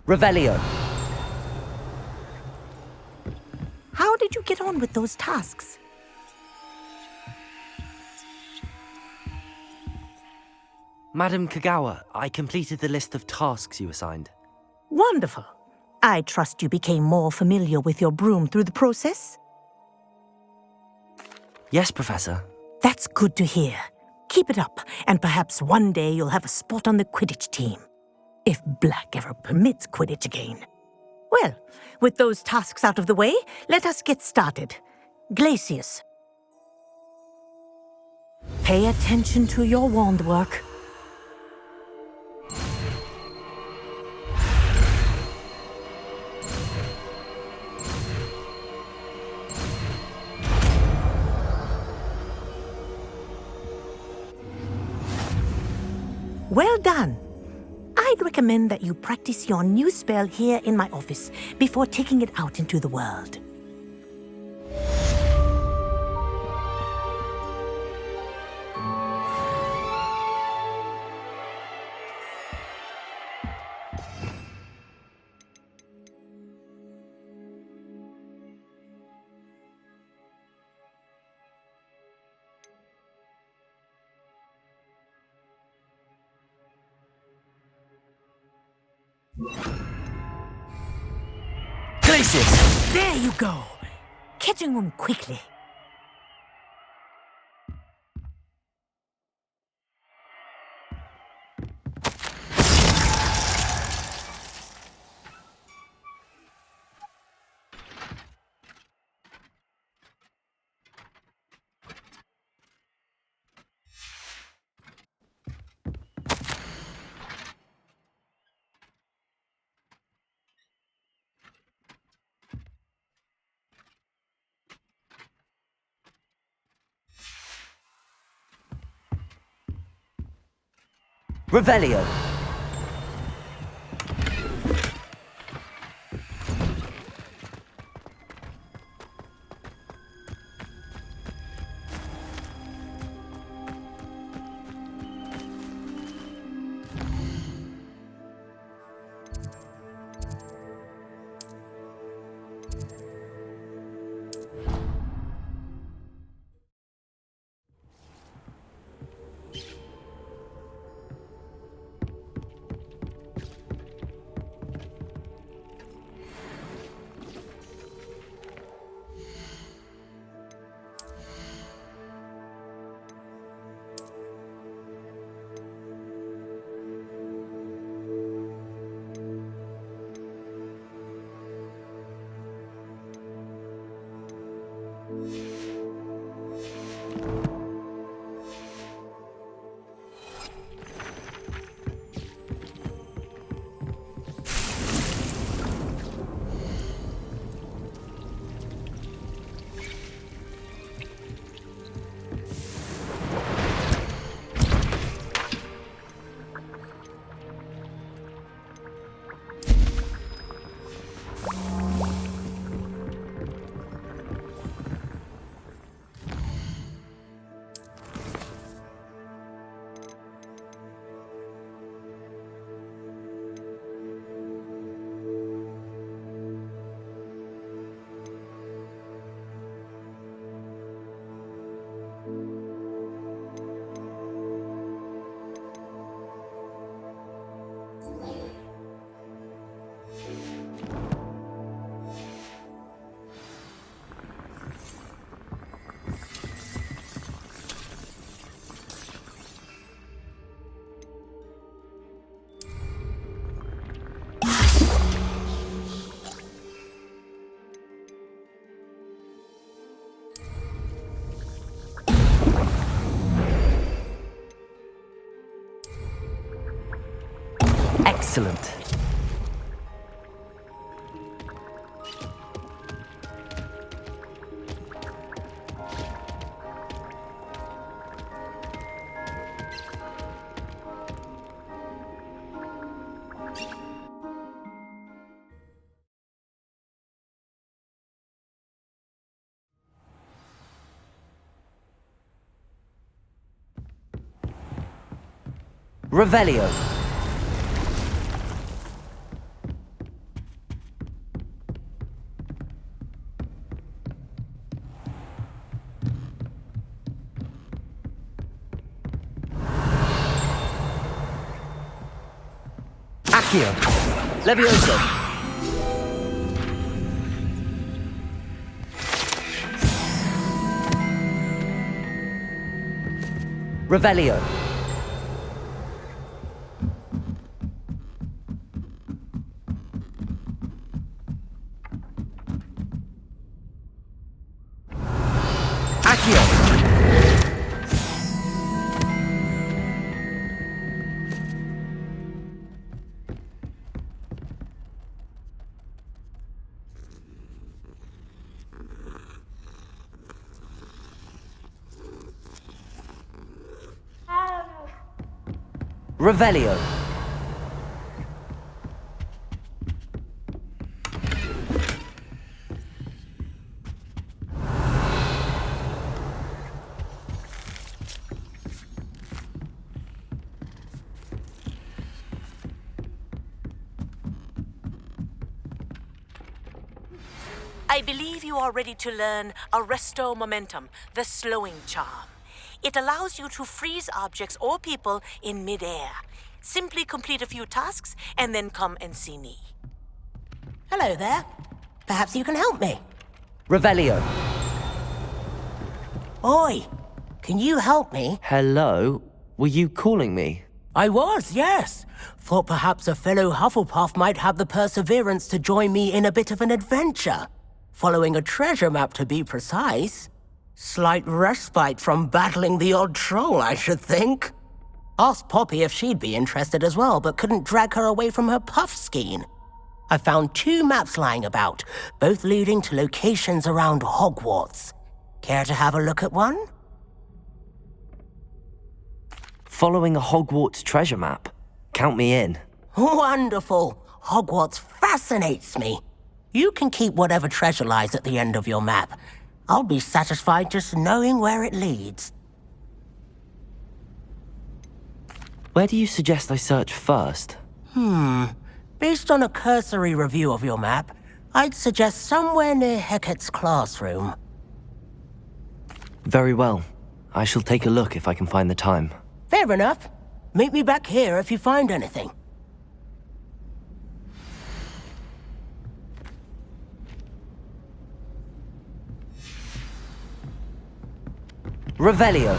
Revelio. How did you get on with those tasks? Madam Kagawa, I completed the list of tasks you assigned. Wonderful. I trust you became more familiar with your broom through the process? Yes, Professor. That's good to hear. Keep it up, and perhaps one day you'll have a spot on the Quidditch team. If Black ever permits Quidditch again. Well, with those tasks out of the way, let us get started. Glacius. Pay attention to your wand work. Well done. I'd recommend that you practice your new spell here in my office before taking it out into the world. Glacius! There you go. Catching on quickly. Revelio. Excellent. Revelio. Accio. Levioso. Revelio. Accio. Revelio. I believe you are ready to learn Arresto Momentum, the slowing charm. It allows you to freeze objects or people in midair. Simply complete a few tasks and then come and see me. Hello there. Perhaps you can help me. Revelio. Oi, can you help me? Hello? Were you calling me? I was, yes. Thought perhaps a fellow Hufflepuff might have the perseverance to join me in a bit of an adventure. Following a treasure map, to be precise. Slight respite from battling the odd troll, I should think. Asked Poppy if she'd be interested as well, but couldn't drag her away from her puff skein. I found 2 maps lying about, both leading to locations around Hogwarts. Care to have a look at one? Following a Hogwarts treasure map. Count me in. Wonderful. Hogwarts fascinates me. You can keep whatever treasure lies at the end of your map. I'll be satisfied just knowing where it leads. Where do you suggest I search first? Based on a cursory review of your map, I'd suggest somewhere near Hecat's classroom. Very well. I shall take a look if I can find the time. Fair enough. Meet me back here if you find anything. Revelio.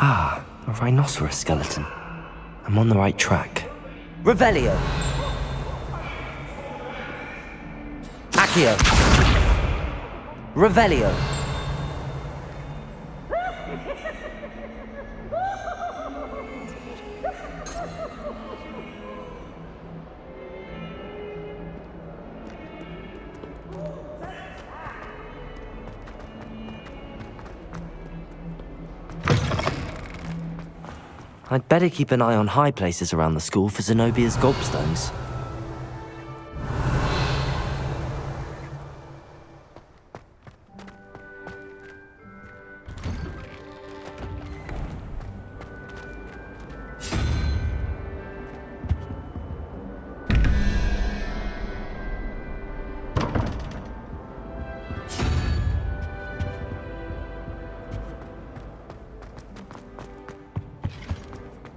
Ah, a rhinoceros skeleton. I'm on the right track. Revelio. Accio. Revelio. I'd better keep an eye on high places around the school for Zenobia's gobstones.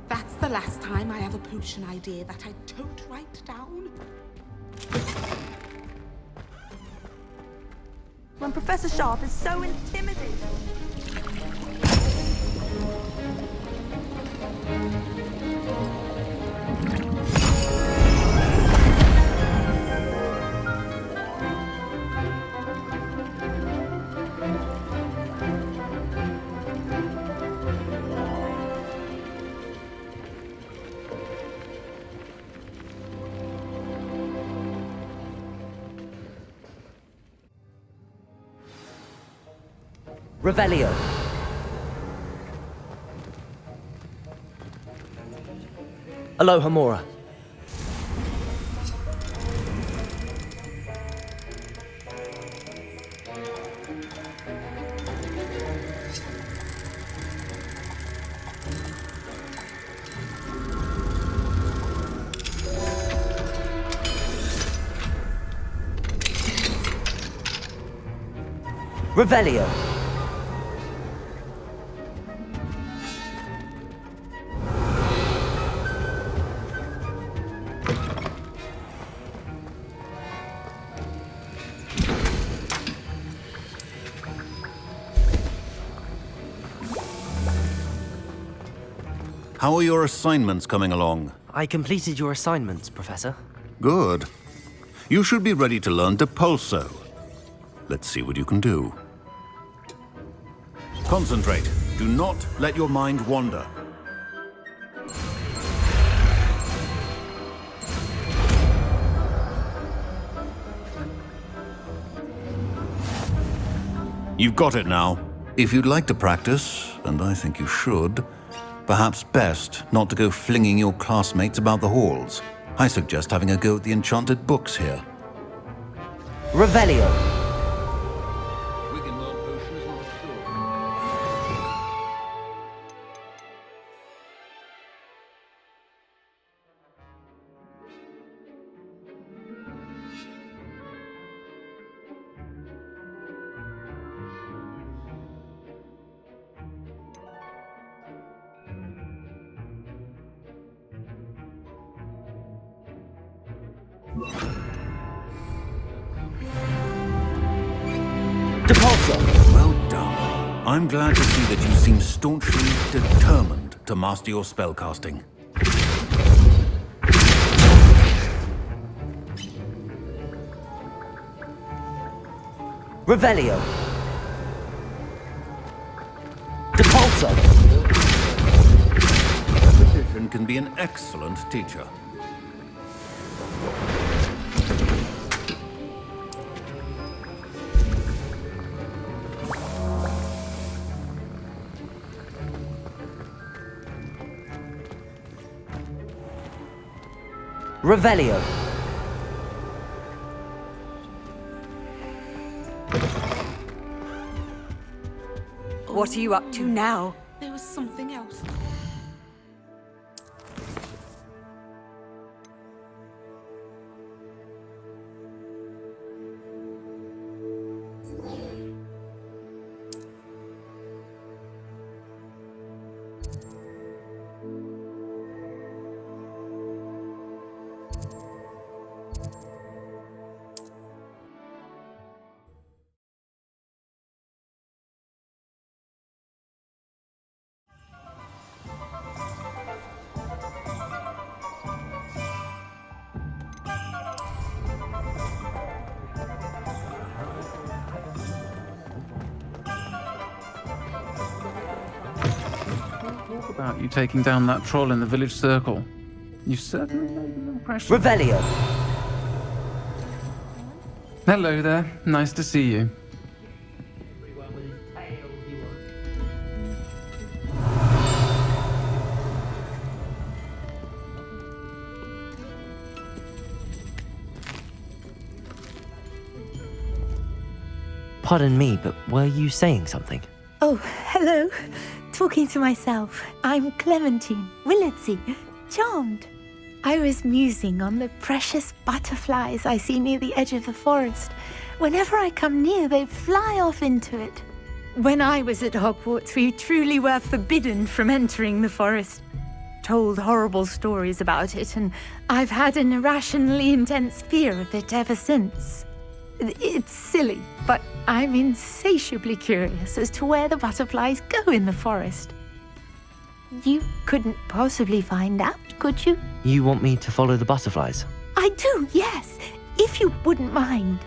That's the last time I have a potion idea that I don't write down. When Professor Sharp is so intimidating. Revelio. Aloha Mora. Revelio. How are your assignments coming along? I completed your assignments, Professor. Good. You should be ready to learn Depulso. Let's see what you can do. Concentrate. Do not let your mind wander. You've got it now. If you'd like to practice, and I think you should, perhaps best not to go flinging your classmates about the halls. I suggest having a go at the enchanted books here. Revelio. Depulso. Well done. I'm glad to see that you seem staunchly determined to master your spellcasting. Revelio. Depulso. Repetition can be an excellent teacher. Revelio. What are you up to now? There was something else. Talk about you taking down that troll in the village circle. You certainly made an impression. Revelio. Hello there. Nice to see you. Pardon me, but were you saying something? Oh, hello. Talking to myself. I'm Clementine Willardsey. Charmed. I was musing on the precious butterflies I see near the edge of the forest. Whenever I come near, they fly off into it. When I was at Hogwarts, we truly were forbidden from entering the forest. Told horrible stories about it, and I've had an irrationally intense fear of it ever since. It's silly, but I'm insatiably curious as to where the butterflies go in the forest. You couldn't possibly find out, could you? You want me to follow the butterflies? I do, yes, if you wouldn't mind.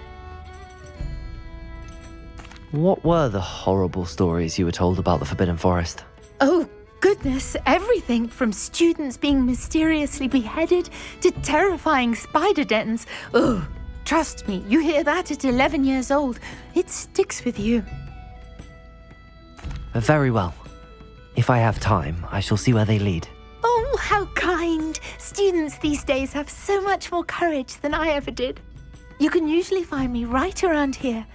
What were the horrible stories you were told about the Forbidden Forest? Oh, goodness, everything from students being mysteriously beheaded to terrifying spider dens. Ugh. Trust me, you hear that at 11 years old, it sticks with you. Very well. If I have time, I shall see where they lead. Oh, how kind. Students these days have so much more courage than I ever did. You can usually find me right around here.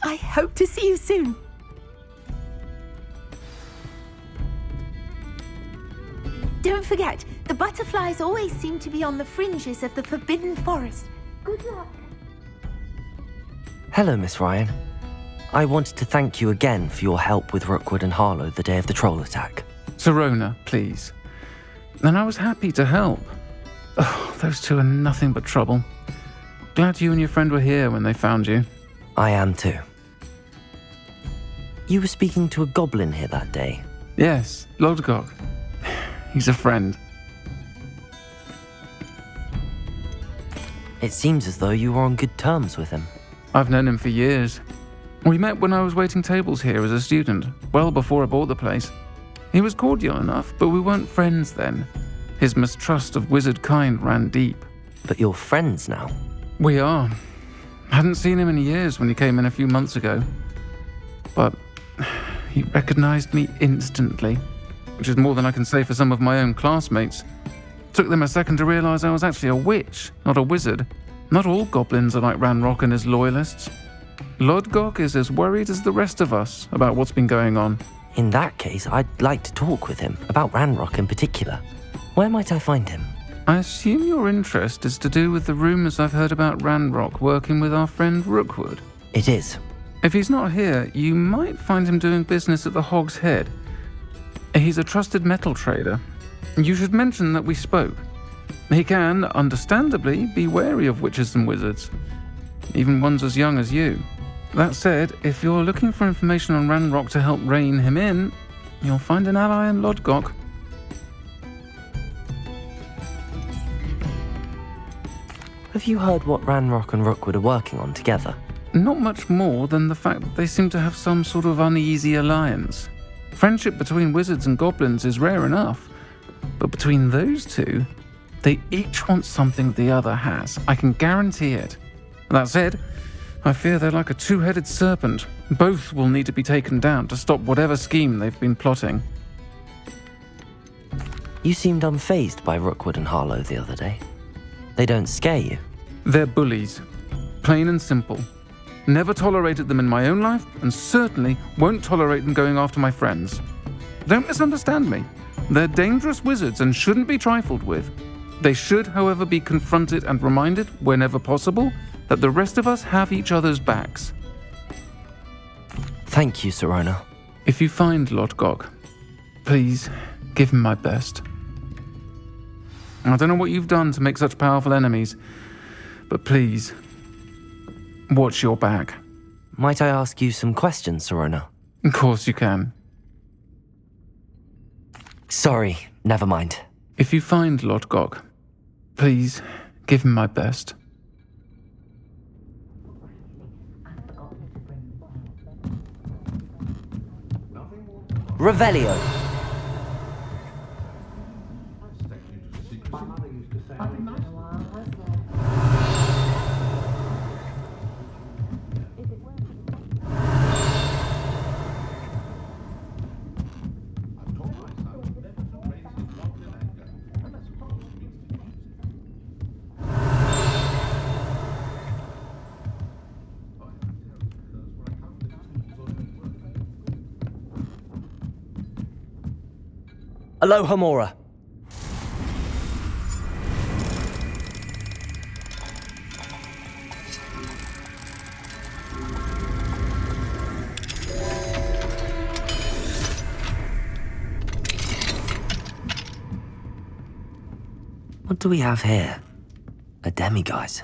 I hope to see you soon. Don't forget, the butterflies always seem to be on the fringes of the Forbidden Forest. Good luck. Hello, Miss Ryan. I wanted to thank you again for your help with Rookwood and Harlow the day of the troll attack. Sirona, please. And I was happy to help. Oh, those two are nothing but trouble. Glad you and your friend were here when they found you. I am too. You were speaking to a goblin here that day. Yes, Lodgok. He's a friend. It seems as though you were on good terms with him. I've known him for years. We met when I was waiting tables here as a student, well before I bought the place. He was cordial enough, but we weren't friends then. His mistrust of wizard kind ran deep. But you're friends now. We are. Hadn't seen him in years when he came in a few months ago. But he recognized me instantly, which is more than I can say for some of my own classmates. Took them a second to realize I was actually a witch, not a wizard. Not all goblins are like Ranrock and his loyalists. Lodgok is as worried as the rest of us about what's been going on. In that case, I'd like to talk with him, about Ranrock in particular. Where might I find him? I assume your interest is to do with the rumors I've heard about Ranrock working with our friend Rookwood. It is. If he's not here, you might find him doing business at the Hog's Head. He's a trusted metal trader. You should mention that we spoke. He can, understandably, be wary of witches and wizards, even ones as young as you. That said, if you're looking for information on Ranrock to help rein him in, you'll find an ally in Lodgok. Have you heard what Ranrock and Rookwood are working on together? Not much more than the fact that they seem to have some sort of uneasy alliance. Friendship between wizards and goblins is rare enough, but between those two, they each want something the other has. I can guarantee it. That said, I fear they're like a two-headed serpent. Both will need to be taken down to stop whatever scheme they've been plotting. You seemed unfazed by Rookwood and Harlow the other day. They don't scare you. They're bullies. Plain and simple. Never tolerated them in my own life, and certainly won't tolerate them going after my friends. Don't misunderstand me. They're dangerous wizards and shouldn't be trifled with. They should, however, be confronted and reminded, whenever possible, that the rest of us have each other's backs. Thank you, Sirona. If you find Lodgok, please give him my best. I don't know what you've done to make such powerful enemies, but please, watch your back. Might I ask you some questions, Sirona? Of course you can. Sorry, never mind. If you find Lodgok, please give him my best. Revelio. Aloha Mora. What do we have here? A demiguise.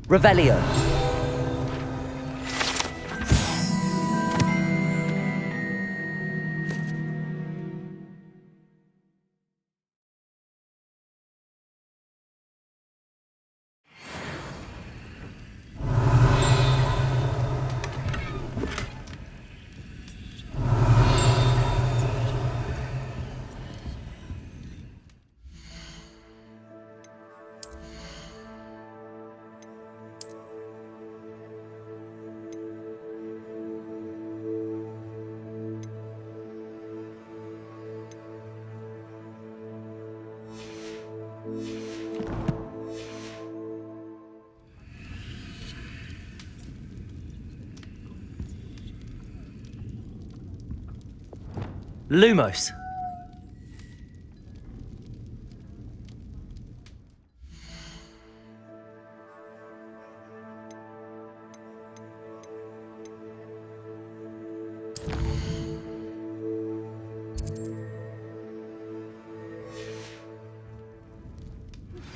Revelio. Lumos.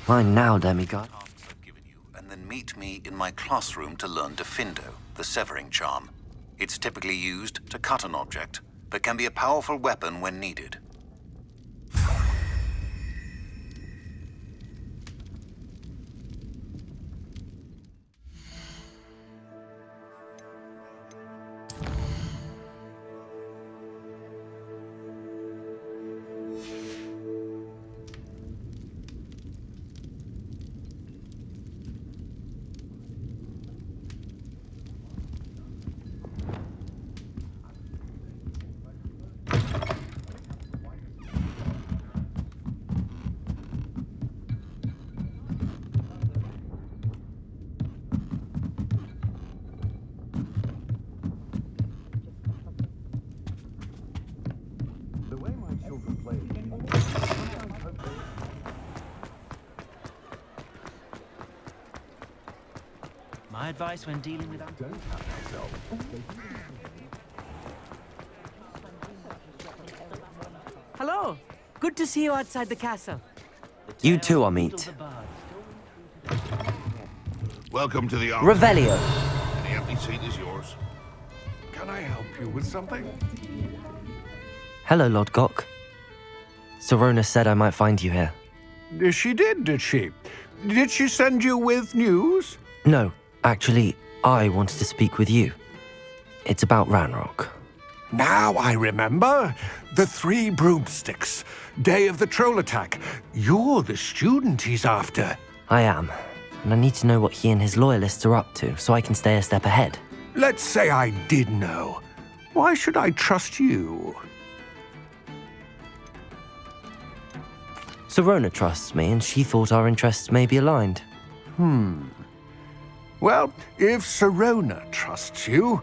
Mine now, demigod. I've given you, and then meet me in my classroom to learn Defindo, the severing charm. It's typically used to cut an object, but can be a powerful weapon when needed. My advice when dealing with... Hello. Good to see you outside the castle. You too, Amit. Welcome to the army. Revelio. The empty seat is yours. Can I help you with something? Hello, Lodgok. Serona said I might find you here. She did she? Did she send you with news? No, actually, I wanted to speak with you. It's about Ranrock. Now I remember. The 3 broomsticks. Day of the troll attack. You're the student he's after. I am, and I need to know what he and his loyalists are up to so I can stay a step ahead. Let's say I did know. Why should I trust you? Serona trusts me, and she thought our interests may be aligned. Well, if Serona trusts you,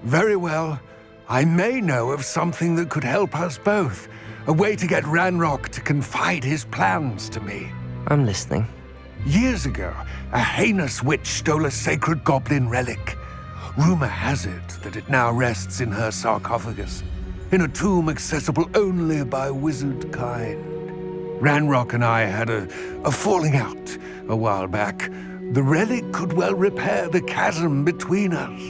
very well. I may know of something that could help us both. A way to get Ranrock to confide his plans to me. I'm listening. Years ago, a heinous witch stole a sacred goblin relic. Rumor has it that it now rests in her sarcophagus, in a tomb accessible only by wizard kind. Ranrock and I had a falling out a while back. The relic could well repair the chasm between us.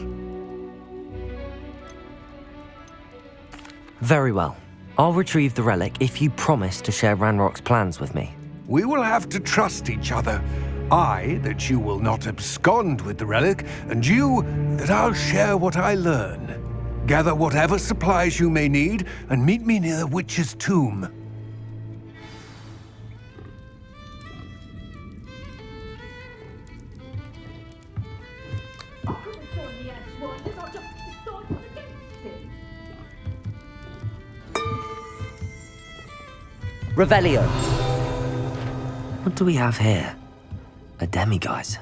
Very well. I'll retrieve the relic if you promise to share Ranrock's plans with me. We will have to trust each other. I, that you will not abscond with the relic, and you, that I'll share what I learn. Gather whatever supplies you may need, and meet me near the witch's tomb. Revelio. What do we have here? A demiguise.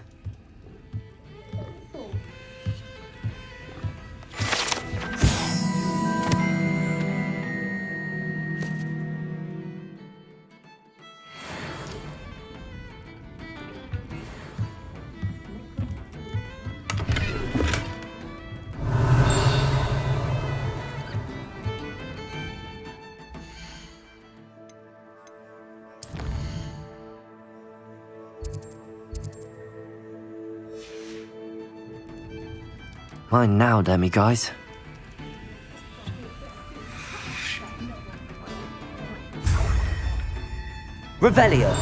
Mine now, demiguise. Revelio.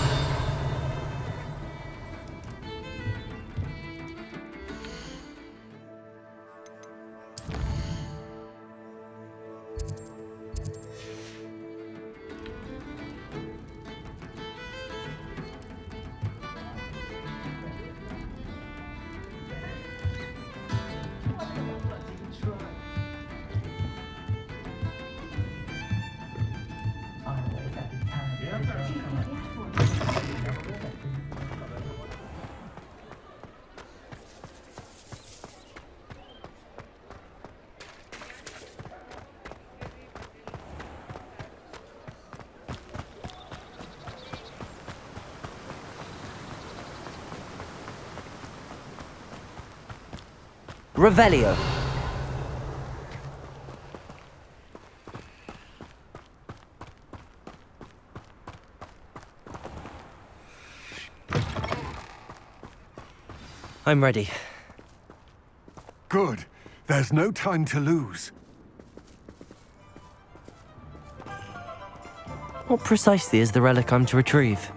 Revelio. I'm ready. Good. There's no time to lose. What precisely is the relic I'm to retrieve?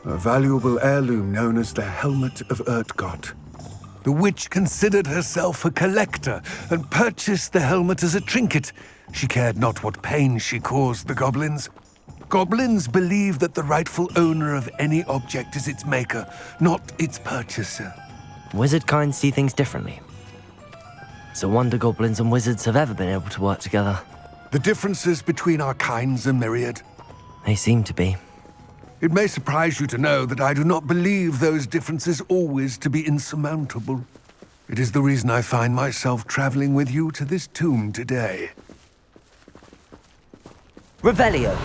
A valuable heirloom known as the Helmet of Urtgot. The witch considered herself a collector and purchased the helmet as a trinket. She cared not what pain she caused the goblins. Goblins believe that the rightful owner of any object is its maker, not its purchaser. Wizard kind see things differently. It's a wonder goblins and wizards have ever been able to work together. The differences between our kinds are myriad. They seem to be. It may surprise you to know that I do not believe those differences always to be insurmountable. It is the reason I find myself traveling with you to this tomb today. Revelio.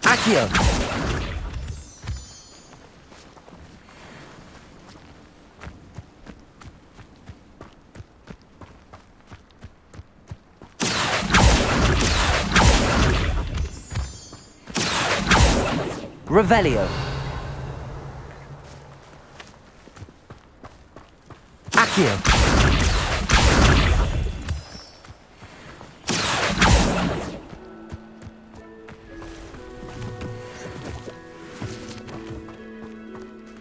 Accio. Revelio. Accio.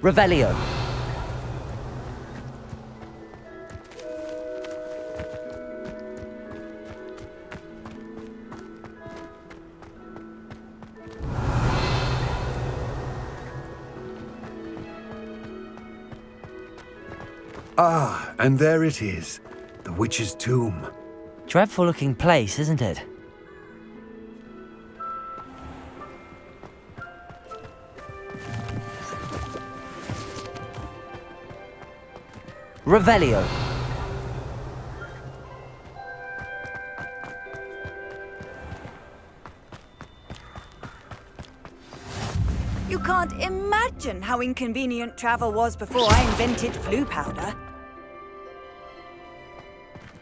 Revelio. Ah, and there it is. The witch's tomb. Dreadful looking place, isn't it? Revelio. You can't imagine how inconvenient travel was before I invented flu powder.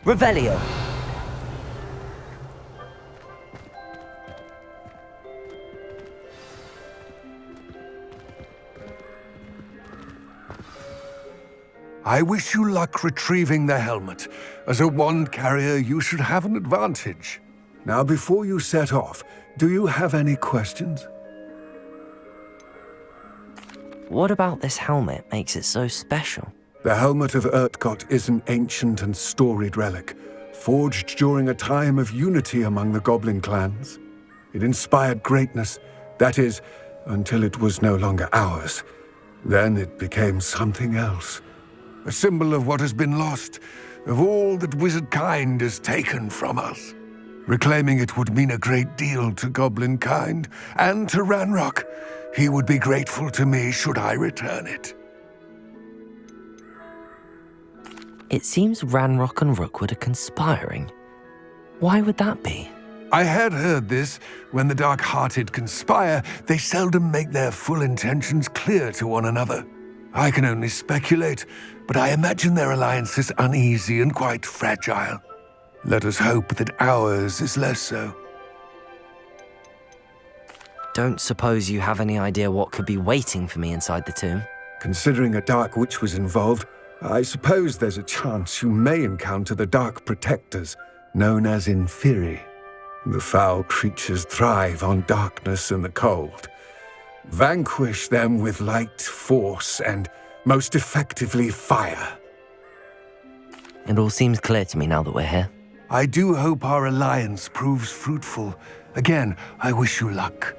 Revelio. I wish you luck retrieving the helmet. As a wand carrier, you should have an advantage. Now, before you set off, do you have any questions? What about this helmet makes it so special? The Helmet of Urtgot is an ancient and storied relic, forged during a time of unity among the goblin clans. It inspired greatness, that is, until it was no longer ours. Then it became something else. A symbol of what has been lost, of all that wizard kind has taken from us. Reclaiming it would mean a great deal to goblin kind, and to Ranrock. He would be grateful to me should I return it. It seems Ranrock and Rookwood are conspiring. Why would that be? I had heard this. When the dark-hearted conspire, they seldom make their full intentions clear to one another. I can only speculate, but I imagine their alliance is uneasy and quite fragile. Let us hope that ours is less so. Don't suppose you have any idea what could be waiting for me inside the tomb? Considering a dark witch was involved, I suppose there's a chance you may encounter the Dark Protectors, known as Inferi. The foul creatures thrive on darkness and the cold. Vanquish them with light, force, and, most effectively, fire. It all seems clear to me now that we're here. I do hope our alliance proves fruitful. Again, I wish you luck.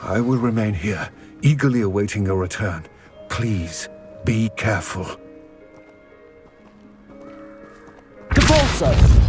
I will remain here, eagerly awaiting your return. Please, be careful. Convulso!